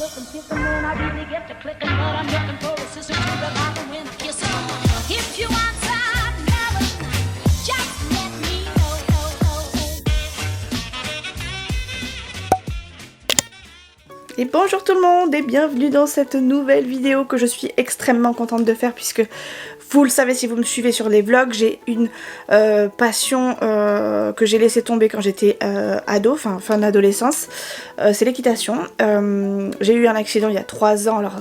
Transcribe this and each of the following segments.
looking, kissing when I really get to clicking, but I'm looking for a sister to the bottom when I kiss her. If you want some melody, just let me know. Et bonjour tout le monde et bienvenue dans cette nouvelle vidéo que je suis extrêmement contente de faire puisque vous le savez si vous me suivez sur les vlogs, j'ai une passion que j'ai laissé tomber quand j'étais ado, enfin fin d'adolescence, c'est l'équitation. J'ai eu un accident il y a 3 ans, alors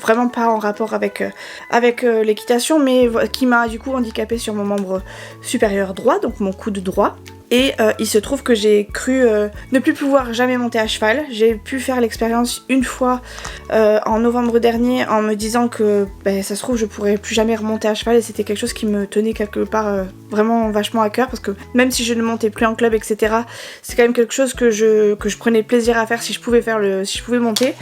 vraiment pas en rapport avec l'équitation, mais qui m'a du coup handicapée sur mon membre supérieur droit, donc mon coude droit. Et il se trouve que j'ai cru ne plus pouvoir jamais monter à cheval. J'ai pu faire l'expérience une fois en novembre dernier en me disant que ça se trouve je pourrais plus jamais remonter à cheval, et c'était quelque chose qui me tenait quelque part vraiment vachement à cœur, parce que même si je ne montais plus en club etc, c'est quand même quelque chose que je prenais plaisir à faire si je pouvais monter.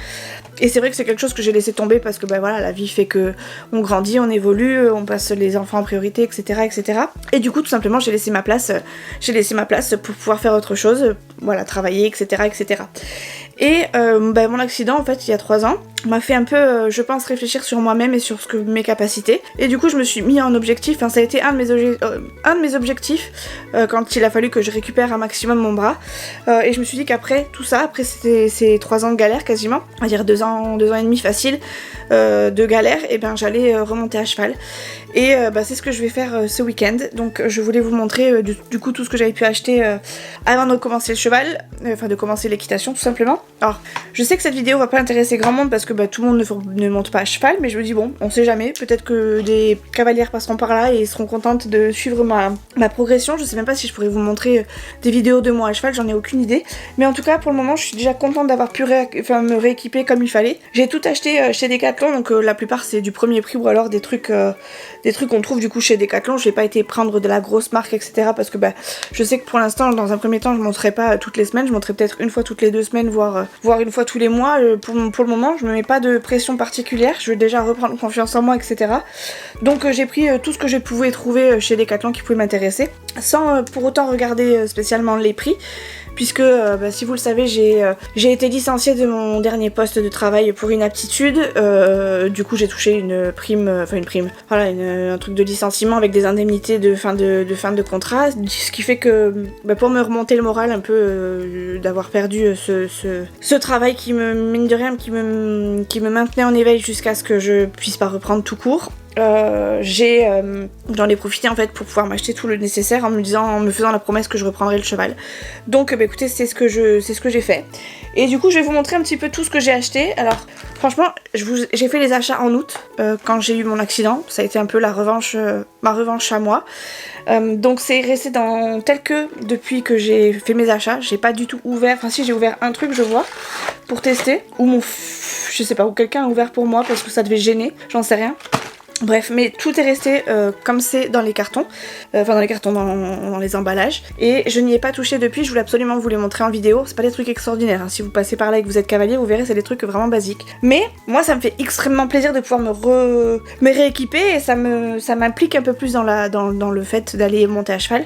Et c'est vrai que c'est quelque chose que j'ai laissé tomber parce que voilà, la vie fait que on grandit, on évolue, on passe les enfants en priorité, etc., etc. Et du coup, tout simplement, j'ai laissé ma place pour pouvoir faire autre chose, voilà, travailler, etc., etc. Et mon accident, en fait, il y a 3 ans, m'a fait un peu, je pense, réfléchir sur moi-même et sur mes capacités. Et du coup, je me suis mis en objectif, enfin, ça a été un de mes objectifs quand il a fallu que je récupère un maximum mon bras. Et je me suis dit qu'après tout ça, après ces 3 ans de galère quasiment, on va dire 2 ans et demi facile de galère, et j'allais remonter à cheval. Et c'est ce que je vais faire ce week-end. Donc je voulais vous montrer du coup tout ce que j'avais pu acheter avant de commencer le cheval, enfin de commencer l'équitation tout simplement. Alors je sais que cette vidéo va pas intéresser grand monde parce que tout le monde ne monte pas à cheval, mais je me dis bon, on sait jamais, peut-être que des cavalières passeront par là et seront contentes de suivre ma progression. Je sais même pas si je pourrais vous montrer des vidéos de moi à cheval, j'en ai aucune idée. Mais en tout cas pour le moment je suis déjà contente d'avoir pu me rééquiper comme il fallait. J'ai tout acheté chez Decathlon, donc la plupart c'est du premier prix ou alors des trucs qu'on trouve du coup chez Decathlon. Je n'ai pas été prendre de la grosse marque etc, parce que je sais que pour l'instant dans un premier temps je monterai pas toutes les semaines, je monterai peut-être une fois toutes les 2 semaines, voire une fois tous les mois. Pour le moment je me mets pas de pression particulière, je veux déjà reprendre confiance en moi etc. Donc j'ai pris tout ce que je pouvais trouver chez Decathlon qui pouvait m'intéresser, sans pour autant regarder spécialement les prix, puisque si vous le savez j'ai été licenciée de mon dernier poste de travail pour inaptitude. Du coup j'ai touché une prime, voilà, un truc de licenciement avec des indemnités de fin de contrat, ce qui fait que pour me remonter le moral un peu d'avoir perdu ce travail qui me, mine de rien, qui me maintenait en éveil jusqu'à ce que je puisse pas reprendre tout court. J'en ai profité en fait pour pouvoir m'acheter tout le nécessaire en me faisant la promesse que je reprendrais le cheval. Donc écoutez, c'est ce que j'ai fait. Et du coup je vais vous montrer un petit peu tout ce que j'ai acheté. Alors franchement j'ai fait les achats en août quand j'ai eu mon accident. Ça a été un peu ma revanche à moi. Donc c'est resté tel que depuis que j'ai fait mes achats. J'ai pas du tout ouvert, enfin si, j'ai ouvert un truc je vois pour tester, ou je sais pas, ou quelqu'un a ouvert pour moi parce que ça devait gêner, j'en sais rien. Bref, mais tout est resté comme c'est dans les cartons, dans les emballages, et je n'y ai pas touché depuis. Je voulais absolument vous les montrer en vidéo. C'est pas des trucs extraordinaires, hein. Si vous passez par là et que vous êtes cavalier, vous verrez, c'est des trucs vraiment basiques. Mais moi ça me fait extrêmement plaisir de pouvoir me rééquiper, et ça m'implique un peu plus dans le fait d'aller monter à cheval.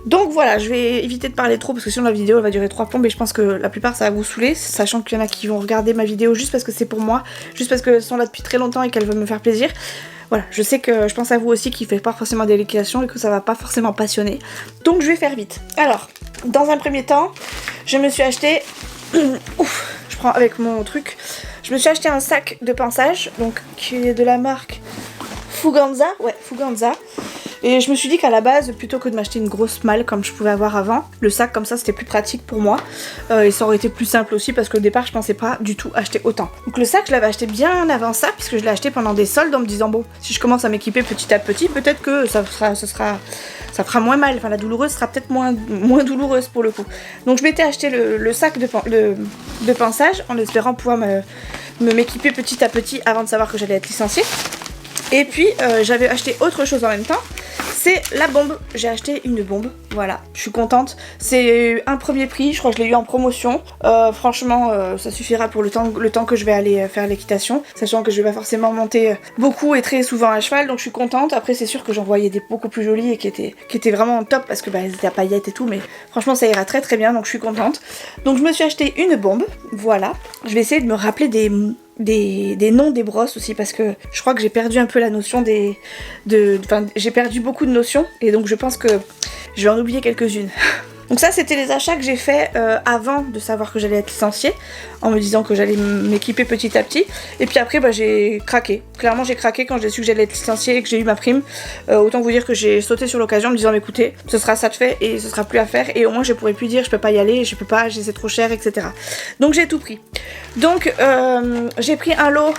Donc voilà, je vais éviter de parler trop parce que sinon la vidéo elle va durer 3 plombes, et je pense que la plupart ça va vous saouler, sachant qu'il y en a qui vont regarder ma vidéo juste parce que c'est pour moi, juste parce qu'elles sont là depuis très longtemps et qu'elles veulent me faire plaisir. Voilà, je sais que je pense à vous aussi qui fait pas forcément des l'équitation et que ça va pas forcément passionner. Donc je vais faire vite. Alors, dans un premier temps, je me suis acheté... je prends avec mon truc. Je me suis acheté un sac de pinçage, donc qui est de la marque Fuganza. Ouais, Fuganza. Et je me suis dit qu'à la base, plutôt que de m'acheter une grosse malle comme je pouvais avoir avant, le sac comme ça c'était plus pratique pour moi. Et ça aurait été plus simple aussi parce qu'au départ je pensais pas du tout acheter autant. Donc le sac je l'avais acheté bien avant ça, puisque je l'ai acheté pendant des soldes en me disant bon, si je commence à m'équiper petit à petit, peut-être que ça fera moins mal, enfin la douloureuse sera peut-être moins douloureuse pour le coup. Donc je m'étais acheté le sac de pinçage en espérant pouvoir m'équiper petit à petit avant de savoir que j'allais être licenciée. Et puis j'avais acheté autre chose en même temps, c'est la bombe. J'ai acheté une bombe, voilà, je suis contente. C'est un premier prix, je crois que je l'ai eu en promotion. Franchement, ça suffira pour le temps que je vais aller faire l'équitation, sachant que je vais pas forcément monter beaucoup et très souvent à cheval, donc je suis contente. Après, c'est sûr que j'en voyais des beaucoup plus jolies et qui étaient vraiment top parce que bah, elles étaient à paillettes et tout, mais franchement, ça ira très très bien, donc je suis contente. Donc je me suis acheté une bombe, voilà. Je vais essayer de me rappeler des noms des brosses aussi parce que je crois que j'ai perdu un peu la notion j'ai perdu beaucoup de notions et donc je pense que je vais en oublier quelques-unes. Donc ça c'était les achats que j'ai fait avant de savoir que j'allais être licenciée, en me disant que j'allais m'équiper petit à petit, et puis après bah, j'ai craqué, clairement j'ai craqué quand j'ai su que j'allais être licenciée et que j'ai eu ma prime. Autant vous dire que j'ai sauté sur l'occasion en me disant mais écoutez, ce sera ça de fait et ce sera plus à faire, et au moins je pourrai plus dire je peux pas y aller, je peux pas, c'est trop cher, etc. Donc j'ai tout pris. Donc j'ai pris un lot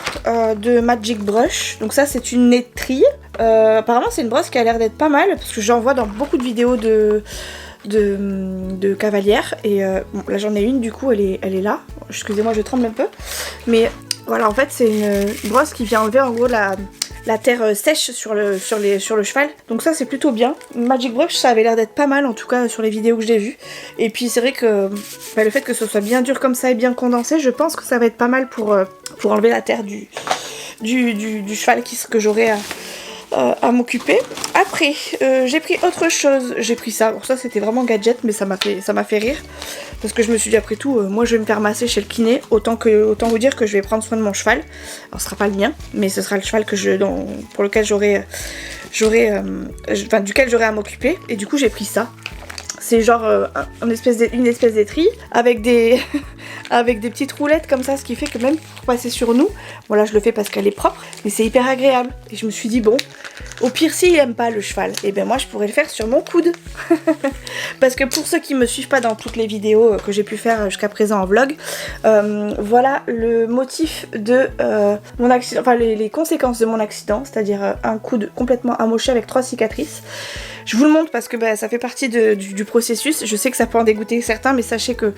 de Magic Brush, donc ça c'est une étrille. Apparemment c'est une brosse qui a l'air d'être pas mal parce que j'en vois dans beaucoup de vidéos de cavalière, et bon, là j'en ai une, du coup elle est là, excusez-moi je tremble un peu, mais voilà, en fait c'est une brosse qui vient enlever en gros la terre sèche sur le cheval, donc ça c'est plutôt bien. Magic Brush ça avait l'air d'être pas mal en tout cas sur les vidéos que j'ai vues, et puis c'est vrai que bah, le fait que ce soit bien dur comme ça et bien condensé, je pense que ça va être pas mal pour enlever la terre du cheval que j'aurai à m'occuper. Après j'ai pris autre chose, j'ai pris ça, alors ça c'était vraiment gadget mais ça m'a fait rire parce que je me suis dit après tout moi je vais me faire masser chez le kiné, autant vous dire que je vais prendre soin de mon cheval. Alors ce sera pas le mien mais ce sera le cheval pour lequel duquel j'aurai à m'occuper, et du coup j'ai pris ça. C'est genre une espèce d'étrie avec des avec des petites roulettes comme ça, ce qui fait que même pour passer sur nous, voilà je le fais parce qu'elle est propre, mais c'est hyper agréable. Et je me suis dit bon, au pire s'il aime pas le cheval, et ben moi je pourrais le faire sur mon coude. Parce que pour ceux qui me suivent pas dans toutes les vidéos que j'ai pu faire jusqu'à présent en vlog, voilà le motif de mon accident, enfin les conséquences de mon accident, c'est-à-dire un coude complètement amoché avec 3 cicatrices. Je vous le montre parce que bah, ça fait partie du processus. Je sais que ça peut en dégoûter certains, mais sachez que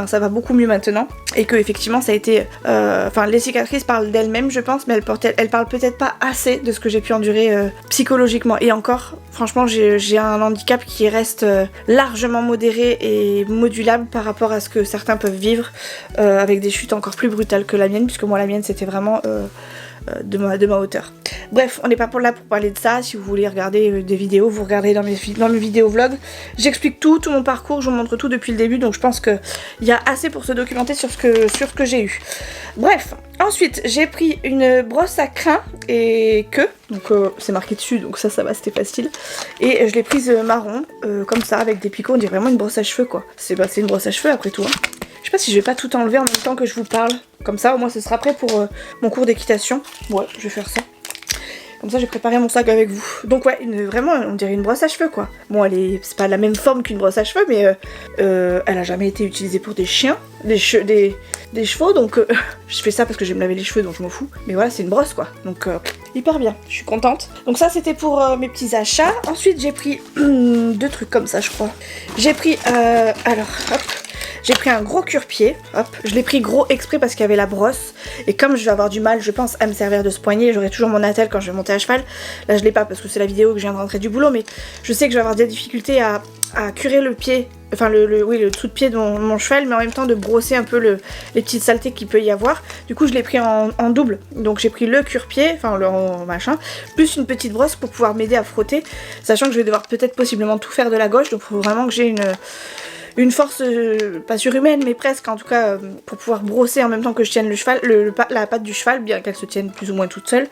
ça va beaucoup mieux maintenant, et que effectivement ça a été, les cicatrices parlent d'elles-mêmes je pense, mais elles parlent peut-être pas assez de ce que j'ai pu endurer psychologiquement. Et encore, franchement j'ai un handicap qui reste largement modéré et modulable par rapport à ce que certains peuvent vivre, avec des chutes encore plus brutales que la mienne, puisque moi la mienne c'était vraiment de ma hauteur. Bref, on n'est pas là pour parler de ça. Si vous voulez regarder des vidéos, vous regardez dans mes vidéos vlog. J'explique tout mon parcours, je vous montre tout depuis le début, donc je pense qu'il y a assez pour se documenter sur ce que j'ai eu. Bref, ensuite j'ai pris une brosse à crin et queue, donc c'est marqué dessus, donc ça va, c'était facile. Et je l'ai prise marron, comme ça, avec des picots, on dirait vraiment une brosse à cheveux quoi. C'est une brosse à cheveux après tout, hein. Je sais pas si je vais pas tout enlever en même temps que je vous parle. Comme ça, au moins, ce sera prêt pour mon cours d'équitation. Ouais, je vais faire ça. Comme ça, j'ai préparé mon sac avec vous. Donc ouais, vraiment, on dirait une brosse à cheveux, quoi. Bon, c'est pas la même forme qu'une brosse à cheveux, mais elle a jamais été utilisée pour des chiens, des chevaux. Donc je fais ça parce que je vais me laver les cheveux, donc je m'en fous. Mais voilà, c'est une brosse, quoi. Donc hyper bien, je suis contente. Donc ça, c'était pour mes petits achats. Ensuite, j'ai pris 2 trucs comme ça, je crois. J'ai pris, alors, hop. J'ai pris un gros cure-pied, hop, je l'ai pris gros exprès parce qu'il y avait la brosse, et comme je vais avoir du mal, je pense, à me servir de ce poignet, j'aurai toujours mon attelle quand je vais monter à cheval. Là je l'ai pas parce que c'est la vidéo que je viens de rentrer du boulot, mais je sais que je vais avoir des difficultés à curer le pied, enfin le dessous de pied de mon cheval, mais en même temps de brosser un peu les petites saletés qu'il peut y avoir. Du coup je l'ai pris en double, donc j'ai pris le cure-pied, enfin le machin, plus une petite brosse pour pouvoir m'aider à frotter, sachant que je vais devoir peut-être possiblement tout faire de la gauche, donc il faut vraiment que j'ai une force, pas surhumaine, mais presque, en tout cas, pour pouvoir brosser en même temps que je tienne le cheval, la patte du cheval, bien qu'elle se tienne plus ou moins toute seule,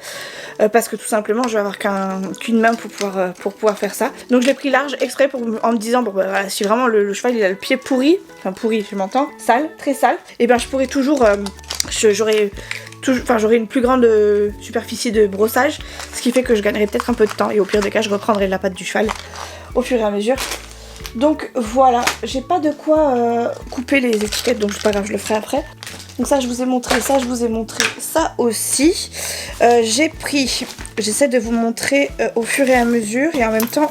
parce que tout simplement, je vais avoir qu'une main pour pouvoir faire ça. Donc je l'ai pris large, exprès, en me disant, bon bah voilà, si vraiment le cheval il a le pied pourri, enfin pourri, je m'entends, sale, très sale, et ben je pourrais toujours, j'aurais une plus grande superficie de brossage, ce qui fait que je gagnerai peut-être un peu de temps, et au pire des cas, je reprendrai la patte du cheval au fur et à mesure. Donc voilà, j'ai pas de quoi couper les étiquettes, donc c'est pas grave, je le ferai après. Donc ça je vous ai montré ça, je vous ai montré ça aussi. J'essaie de vous montrer au fur et à mesure, et en même temps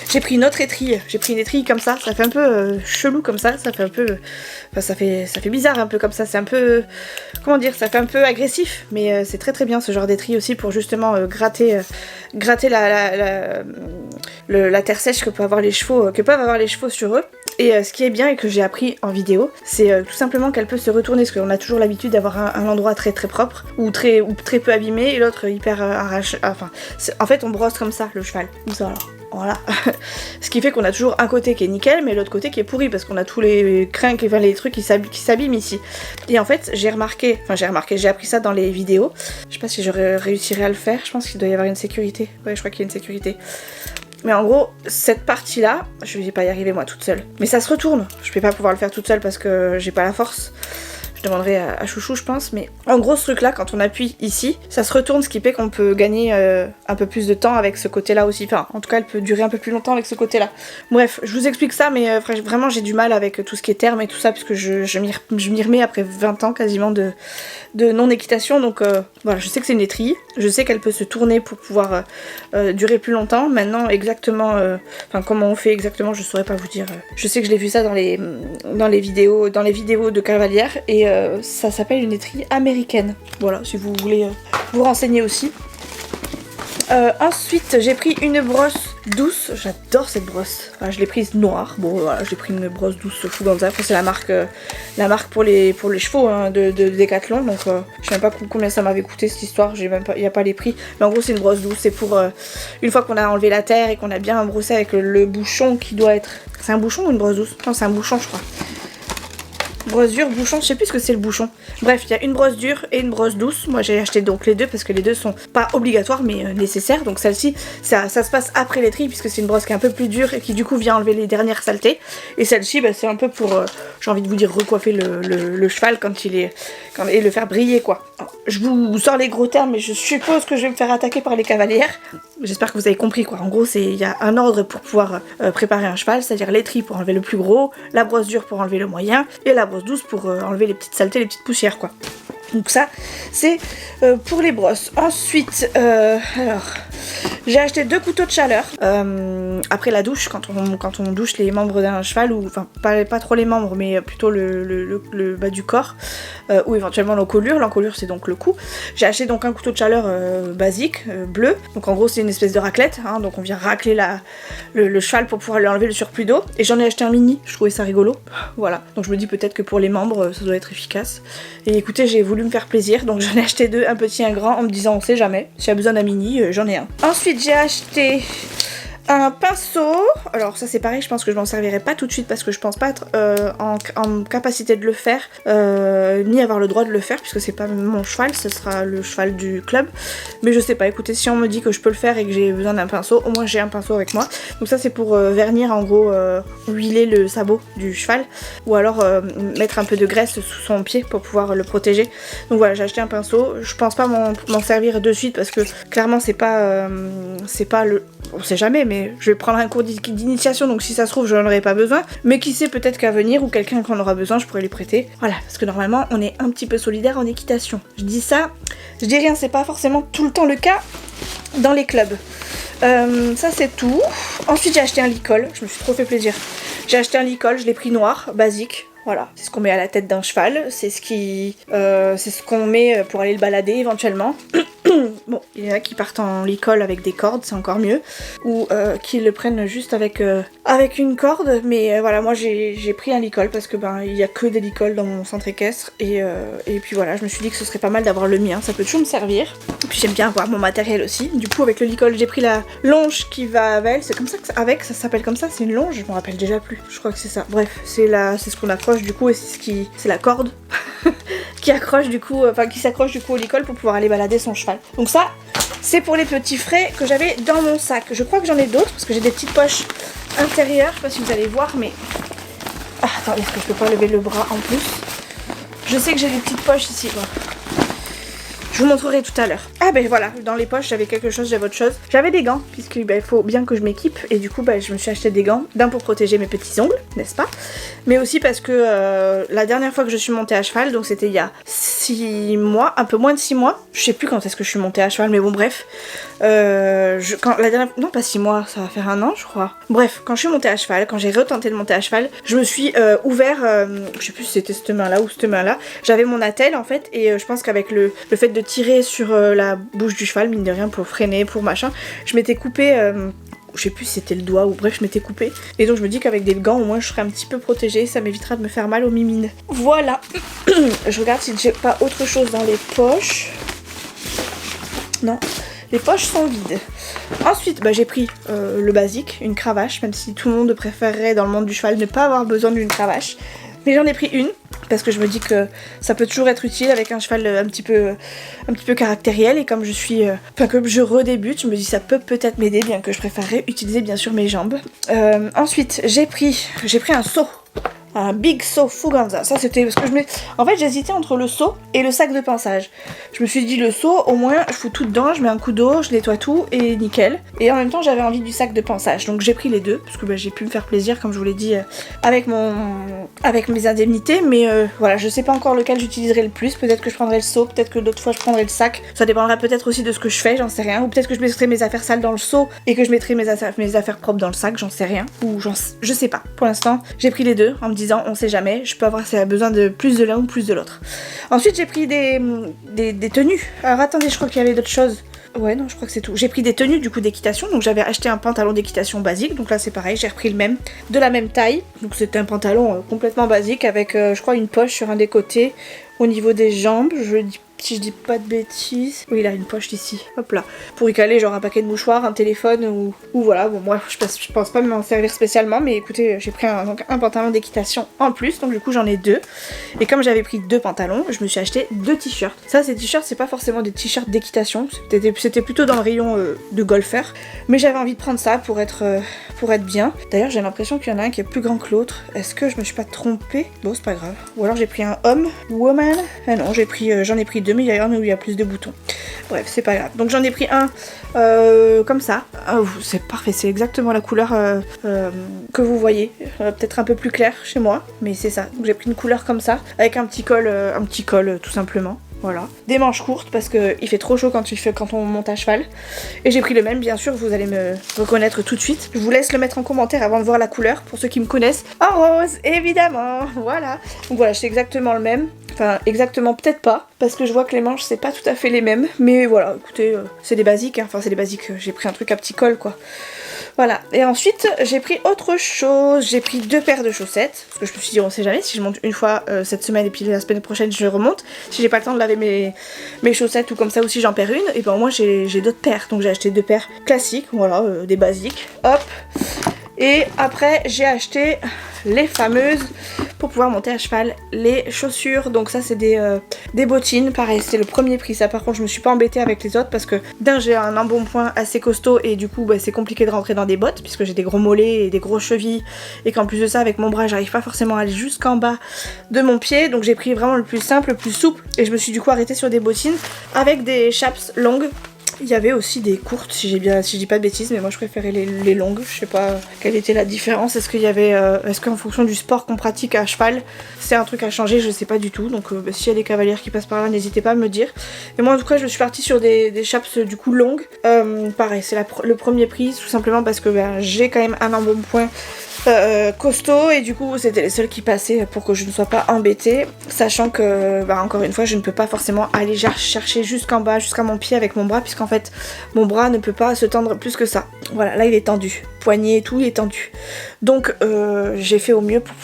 J'ai pris une autre étrille, j'ai pris une étrille comme ça fait un peu chelou comme ça fait un peu... Enfin ça fait bizarre un peu comme ça, c'est un peu... Comment dire, ça fait un peu agressif, mais c'est très bien ce genre d'étrille aussi pour justement gratter la terre sèche que peuvent avoir les chevaux sur eux. Et ce qui est bien et que j'ai appris en vidéo, c'est tout simplement qu'elle peut se retourner, parce qu'on a toujours l'habitude d'avoir un endroit très propre, ou très peu abîmé, et l'autre hyper arraché. Enfin, en fait on brosse comme ça le cheval, comme ça alors. Voilà. Ce qui fait qu'on a toujours un côté qui est nickel, mais l'autre côté qui est pourri, parce qu'on a tous les crinques et les trucs qui s'abîment ici. Et en fait, j'ai appris ça dans les vidéos. Je sais pas si j'aurais réussirai à le faire, je pense qu'il doit y avoir une sécurité. Ouais, je crois qu'il y a une sécurité. Mais en gros, cette partie-là, je vais pas y arriver moi toute seule. Mais ça se retourne. Je vais pas pouvoir le faire toute seule parce que j'ai pas la force. Je demanderai à Chouchou, je pense. Mais en gros, ce truc-là, quand on appuie ici, ça se retourne, ce qui fait qu'on peut gagner un peu plus de temps avec ce côté-là aussi. Enfin, en tout cas, elle peut durer un peu plus longtemps avec ce côté-là. Bref, je vous explique ça, mais vraiment, j'ai du mal avec tout ce qui est terme et tout ça, puisque je m'y remets après 20 ans quasiment de non-équitation. Donc voilà, je sais que c'est une étrille. Je sais qu'elle peut se tourner pour pouvoir durer plus longtemps. Maintenant, exactement, comment on fait exactement, je saurais pas vous dire. Je sais que je l'ai vu ça dans les vidéos de cavalière, et ça s'appelle une étrille américaine. Voilà, si vous voulez vous renseigner aussi. Ensuite, j'ai pris une brosse douce. J'adore cette brosse. Enfin, je l'ai prise noire. Bon, voilà, j'ai pris une brosse douce Fuganza. Enfin, c'est la marque pour les chevaux hein, de Decathlon. Donc, je sais même pas combien ça m'avait coûté cette histoire. Il n'y a pas les prix. Mais en gros, c'est une brosse douce. C'est pour une fois qu'on a enlevé la terre et qu'on a bien brossé avec le bouchon qui doit être. C'est un bouchon ou une brosse douce? Non, c'est un bouchon, je crois. Brosse dure, bouchon, je sais plus ce que c'est le bouchon. Bref, il y a une brosse dure et une brosse douce. Moi j'ai acheté donc les deux parce que les deux sont pas obligatoires mais nécessaires. Donc celle-ci, ça se passe après l'étrille puisque c'est une brosse qui est un peu plus dure et qui du coup vient enlever les dernières saletés. Et celle-ci, c'est un peu pour, j'ai envie de vous dire, recoiffer le cheval et le faire briller quoi. Alors, je vous sors les gros termes mais je suppose que je vais me faire attaquer par les cavalières. J'espère que vous avez compris quoi. En gros, il y a un ordre pour pouvoir préparer un cheval, c'est-à-dire l'étrille pour enlever le plus gros, la brosse dure pour enlever le moyen et la brosse douce pour enlever les petites saletés, les petites poussières quoi. Donc ça c'est pour les brosses. Ensuite alors j'ai acheté 2 couteaux de chaleur après la douche quand on douche les membres d'un cheval, ou enfin pas trop les membres mais plutôt le bas du corps, ou éventuellement l'encolure. L'encolure c'est donc le cou. J'ai acheté donc un couteau de chaleur basique bleu, donc en gros c'est une espèce de raclette hein, donc on vient racler le cheval pour pouvoir lui enlever le surplus d'eau, et j'en ai acheté un mini, je trouvais ça rigolo, voilà, donc je me dis peut-être que pour les membres ça doit être efficace. Et écoutez, j'ai voulu me faire plaisir, donc j'en ai acheté 2, un petit et un grand, en me disant on sait jamais, si j'ai besoin d'un mini, j'en ai un. Ensuite j'ai acheté un pinceau. Alors ça c'est pareil, je pense que je m'en servirai pas tout de suite parce que je pense pas être en capacité de le faire, ni avoir le droit de le faire puisque c'est pas mon cheval, ce sera le cheval du club. Mais je sais pas, écoutez, si on me dit que je peux le faire et que j'ai besoin d'un pinceau, au moins j'ai un pinceau avec moi. Donc ça c'est pour vernir en gros, huiler le sabot du cheval, ou alors mettre un peu de graisse sous son pied pour pouvoir le protéger. Donc voilà, j'ai acheté un pinceau, je pense pas m'en servir de suite parce que clairement c'est pas le... On sait jamais, mais je vais prendre un cours d'initiation, donc si ça se trouve, je n'en aurai pas besoin. Mais qui sait, peut-être qu'à venir, ou quelqu'un qui en aura besoin, je pourrais lui prêter. Voilà, parce que normalement, on est un petit peu solidaire en équitation. Je dis ça, je dis rien, c'est pas forcément tout le temps le cas dans les clubs. Ça, c'est tout. Ensuite, j'ai acheté un licol, je me suis trop fait plaisir. J'ai acheté un licol, je l'ai pris noir, basique. Voilà, c'est ce qu'on met à la tête d'un cheval, c'est ce qu'on met pour aller le balader éventuellement. Bon, il y en a qui partent en licol avec des cordes, c'est encore mieux, ou qui le prennent juste avec une corde, mais voilà, moi j'ai pris un licol parce que il y a que des licols dans mon centre équestre, et puis voilà, je me suis dit que ce serait pas mal d'avoir le mien, ça peut toujours me servir. Et puis j'aime bien avoir mon matériel aussi. Du coup avec le licol j'ai pris la longe qui va avec, c'est comme ça que ça s'appelle comme ça, c'est une longe, je me rappelle déjà plus, je crois que c'est ça. Bref, c'est ce qu'on accroche du coup, et c'est la corde qui accroche du coup, qui s'accroche du coup au licol pour pouvoir aller balader son cheval. Donc ça, c'est pour les petits frais que j'avais dans mon sac. Je crois que j'en ai d'autres parce que j'ai des petites poches intérieures, je sais pas si vous allez voir, mais... Ah, attendez, est-ce que je peux pas lever le bras en plus? Je sais que j'ai des petites poches ici, bon. Je vous montrerai tout à l'heure. Ah ben voilà, dans les poches j'avais quelque chose, j'avais autre chose. J'avais des gants, puisque il faut bien que je m'équipe. Et du coup je me suis acheté des gants. D'un pour protéger mes petits ongles, n'est-ce pas? Mais aussi parce que la dernière fois que je suis montée à cheval, donc c'était il y a 6 mois, un peu moins de 6 mois. Je sais plus quand est-ce que je suis montée à cheval, mais bon bref. Non, pas 6 mois, ça va faire 1 an je crois. Bref, quand je suis montée à cheval, quand j'ai retenté de monter à cheval, je me suis ouvert, je sais plus si c'était cette main là ou cette main là. J'avais mon attelle en fait, et je pense qu'avec le fait de tirer sur la bouche du cheval, mine de rien, pour freiner, pour machin, je m'étais coupée... je sais plus si c'était le doigt ou bref je m'étais coupée. Et donc je me dis qu'avec des gants au moins je serai un petit peu protégée, ça m'évitera de me faire mal aux mimines. Voilà. Je regarde si j'ai pas autre chose dans les poches. Non, les poches sont vides. Ensuite j'ai pris le basique, une cravache, même si tout le monde préférerait dans le monde du cheval ne pas avoir besoin d'une cravache. Mais j'en ai pris une, parce que je me dis que ça peut toujours être utile avec un cheval un petit peu caractériel, et comme je suis, comme je redébute, je me dis ça peut peut-être m'aider, bien que je préférerais utiliser bien sûr mes jambes. Ensuite j'ai pris un seau. Un big seau Fuganza. Ça c'était parce que en fait j'hésitais entre le seau et le sac de pinçage. Je me suis dit le seau, au moins je fous tout dedans, je mets un coup d'eau, je nettoie tout et nickel. Et en même temps j'avais envie du sac de pinçage. Donc j'ai pris les deux parce que j'ai pu me faire plaisir comme je vous l'ai dit avec mes indemnités. Mais voilà, je sais pas encore lequel j'utiliserai le plus. Peut-être que je prendrai le seau, peut-être que d'autres fois je prendrai le sac. Ça dépendra peut-être aussi de ce que je fais, j'en sais rien. Ou peut-être que je mettrai mes affaires sales dans le seau et que je mettrai mes affaires propres dans le sac, j'en sais rien. Ou je sais pas. Pour l'instant j'ai pris les deux en me disant on sait jamais, je peux avoir besoin de plus de l'un ou plus de l'autre. Ensuite j'ai pris des tenues. Alors attendez, je crois qu'il y avait d'autres choses. Ouais non, je crois que c'est tout. J'ai pris des tenues du coup d'équitation, donc j'avais acheté un pantalon d'équitation basique, donc là c'est pareil, j'ai repris le même, de la même taille. Donc c'était un pantalon complètement basique avec je crois une poche sur un des côtés au niveau des jambes, si je dis pas de bêtises. Oui, il a une poche ici, hop là. Pour y caler genre un paquet de mouchoirs, un téléphone ou voilà. Bon, moi je pense pas m'en servir spécialement, mais écoutez, j'ai pris un pantalon d'équitation en plus, donc du coup j'en ai 2. Et comme j'avais pris 2 pantalons, je me suis acheté 2 t-shirts. Ça, ces t-shirts, c'est pas forcément des t-shirts d'équitation, c'était plutôt dans le rayon de golfeur. Mais j'avais envie de prendre ça pour être bien. D'ailleurs, j'ai l'impression qu'il y en a un qui est plus grand que l'autre. Est-ce que je me suis pas trompée? Bon, c'est pas grave. Ou alors j'ai pris un homme, woman. Ah non, j'en ai pris 2, mais il y a un où il y a plus de boutons. Bref, c'est pas grave. Donc j'en ai pris un comme ça. C'est parfait, c'est exactement la couleur que vous voyez. Peut-être un peu plus clair chez moi, mais c'est ça. Donc j'ai pris une couleur comme ça, avec un petit col tout simplement. Voilà. Des manches courtes parce qu'il fait trop chaud quand on monte à cheval. Et j'ai pris le même, bien sûr, vous allez me reconnaître tout de suite. Je vous laisse le mettre en commentaire avant de voir la couleur, pour ceux qui me connaissent. En rose, évidemment. Voilà. Donc voilà, c'est exactement le même. Enfin, exactement, peut-être pas, parce que je vois que les manches, c'est pas tout à fait les mêmes. Mais voilà, écoutez, c'est des basiques, hein. Enfin, c'est des basiques. J'ai pris un truc à petit col, quoi. Voilà. Et ensuite, j'ai pris autre chose. J'ai pris 2 paires de chaussettes. Parce que je me suis dit, on sait jamais, si je monte une fois cette semaine et puis la semaine prochaine, je remonte. Si j'ai pas le temps de laver mes chaussettes ou comme ça, ou si j'en perds une, et ben au moins j'ai d'autres paires. Donc j'ai acheté 2 paires classiques, voilà, des basiques. Hop. Et après, j'ai acheté les fameuses, pour pouvoir monter à cheval, les chaussures. Donc ça, c'est des bottines. Pareil, c'est le premier prix. Ça, par contre, je me suis pas embêtée avec les autres parce que d'un, j'ai un embonpoint assez costaud et du coup, c'est compliqué de rentrer dans des bottes puisque j'ai des gros mollets et des grosses chevilles et qu'en plus de ça, avec mon bras, j'arrive pas forcément à aller jusqu'en bas de mon pied. Donc j'ai pris vraiment le plus simple, le plus souple, et je me suis du coup arrêtée sur des bottines avec des chaps longues. Il y avait aussi des courtes, si je dis pas de bêtises, mais moi je préférais les longues. Je sais pas quelle était la différence. Est-ce qu'en fonction du sport qu'on pratique à cheval, c'est un truc à changer? Je sais pas du tout. Donc s'il y a des cavalières qui passent par là, n'hésitez pas à me dire. Et moi en tout cas, je suis partie sur des chaps du coup longues. Pareil, c'est le premier prix, tout simplement parce que j'ai quand même un embonpoint costaud et du coup c'était les seuls qui passaient pour que je ne sois pas embêtée, sachant que encore une fois je ne peux pas forcément aller chercher jusqu'en bas, jusqu'à mon pied avec mon bras, puisqu'en fait mon bras ne peut pas se tendre plus que ça. Voilà, là il est tendu, poignet et tout, il est tendu. Donc j'ai fait au mieux pour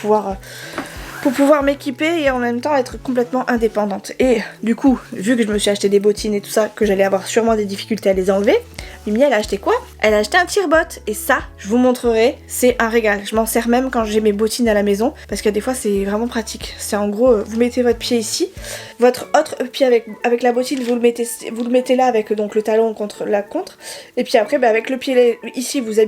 pouvoir m'équiper et en même temps être complètement indépendante. Et du coup, vu que je me suis acheté des bottines et tout ça, que j'allais avoir sûrement des difficultés à les enlever, Mimi elle a acheté quoi? Elle a acheté un tire-botte, et ça, je vous montrerai, c'est un régal. Je m'en sers même quand j'ai mes bottines à la maison, parce que des fois c'est vraiment pratique. C'est en gros, vous mettez votre pied ici, votre autre pied avec la bottine, vous le mettez là avec donc le talon contre, et puis après avec le pied ici vous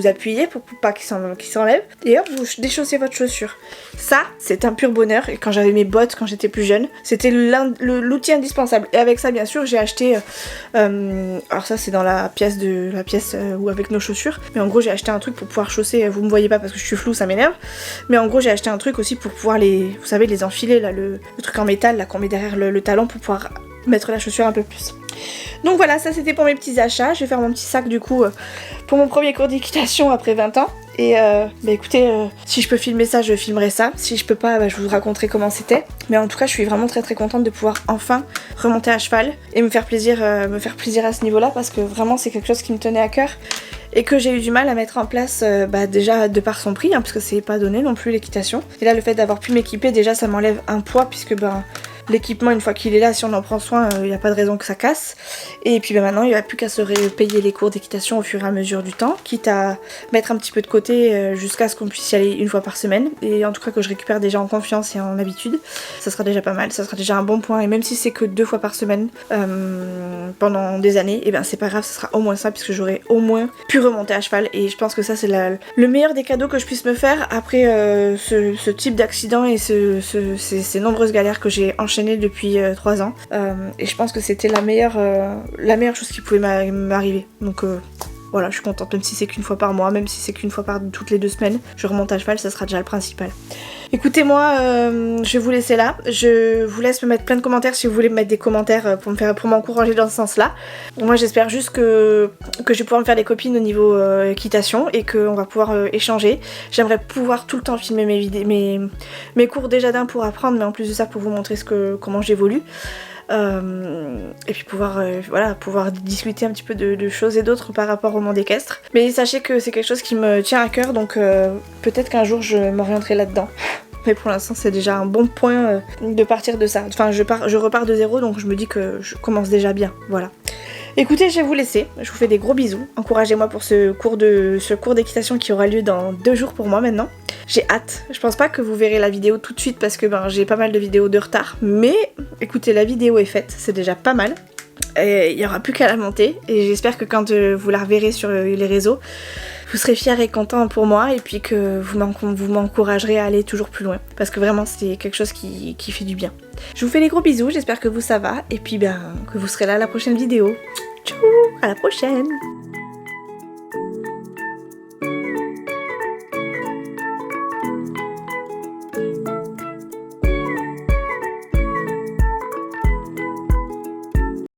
appuyez pour pas qu'il s'enlève, et hop, vous déchaussez votre chaussure. Ça, c'est un pur bonheur, et quand j'avais mes bottes quand j'étais plus jeune, c'était l'outil indispensable. Et avec ça, bien sûr, j'ai acheté, alors ça c'est dans la pièce où avec nos chaussures. Mais en gros j'ai acheté un truc pour pouvoir chausser, vous me voyez pas parce que je suis floue, ça m'énerve. Mais en gros j'ai acheté un truc aussi pour pouvoir vous savez, les enfiler là, le truc en métal là qu'on met derrière le talon pour pouvoir mettre la chaussure un peu plus. Donc voilà, ça c'était pour mes petits achats. Je vais faire mon petit sac du coup pour mon premier cours d'équitation après 20 ans. Et bah écoutez, si je peux filmer ça, je filmerai ça. Si je peux pas, bah, je vous raconterai comment c'était. Mais en tout cas, je suis vraiment très contente de pouvoir enfin remonter à cheval et me faire plaisir à ce niveau-là, parce que vraiment c'est quelque chose qui me tenait à cœur et que j'ai eu du mal à mettre en place, bah, déjà de par son prix, hein, parce que c'est pas donné non plus l'équitation. Et là, le fait d'avoir pu m'équiper, déjà ça m'enlève un poids, puisque ben l'équipement, une fois qu'il est là, si on en prend soin, il n'y a pas de raison que ça casse. Et puis ben, maintenant, il n'y a plus qu'à se payer les cours d'équitation au fur et à mesure du temps, quitte à mettre un petit peu de côté jusqu'à ce qu'on puisse y aller une fois par semaine. Et en tout cas que je récupère déjà en confiance et en habitude, ça sera déjà pas mal, ça sera déjà un bon point. Et même si c'est que 2 fois par semaine pendant des années, et ben c'est pas grave, ça sera au moins ça, puisque j'aurai au moins pu remonter à cheval. Et je pense que ça c'est le meilleur des cadeaux que je puisse me faire après ce type d'accident et ces nombreuses galères que j'ai enchaînées depuis 3 ans. Et je pense que c'était la meilleure chose qui pouvait m'arriver. Donc voilà, je suis contente, même si c'est qu'une fois par mois, même si c'est qu'une fois par toutes les 2 semaines, je remonte à cheval, ça sera déjà le principal. Écoutez, moi, je vais vous laisser là. Je vous laisse me mettre plein de commentaires si vous voulez me mettre des commentaires pour m'encourager dans ce sens-là. Moi, j'espère juste que je vais pouvoir me faire des copines au niveau équitation et qu'on va pouvoir échanger. J'aimerais pouvoir tout le temps filmer mes cours déjà d'un pour apprendre, mais en plus de ça pour vous montrer comment j'évolue. Et puis pouvoir discuter un petit peu de choses et d'autres par rapport au monde équestre. Mais sachez que c'est quelque chose qui me tient à cœur, donc peut-être qu'un jour je m'orienterai là-dedans. Mais pour l'instant c'est déjà un bon point de partir de ça. Enfin je repars de zéro, donc je me dis que je commence déjà bien, voilà. Écoutez, je vais vous laisser, je vous fais des gros bisous. Encouragez-moi pour ce cours d'équitation qui aura lieu dans 2 jours pour moi maintenant. J'ai hâte. Je pense pas que vous verrez la vidéo tout de suite parce que j'ai pas mal de vidéos de retard. Mais écoutez, la vidéo est faite, c'est déjà pas mal. Et il n'y aura plus qu'à la monter. Et j'espère que quand vous la reverrez sur les réseaux, vous serez fiers et contents pour moi. Et puis que vous m'encouragerez à aller toujours plus loin. Parce que vraiment, c'est quelque chose qui fait du bien. Je vous fais des gros bisous, j'espère que ça va. Et puis que vous serez là à la prochaine vidéo. Tchou, à la prochaine!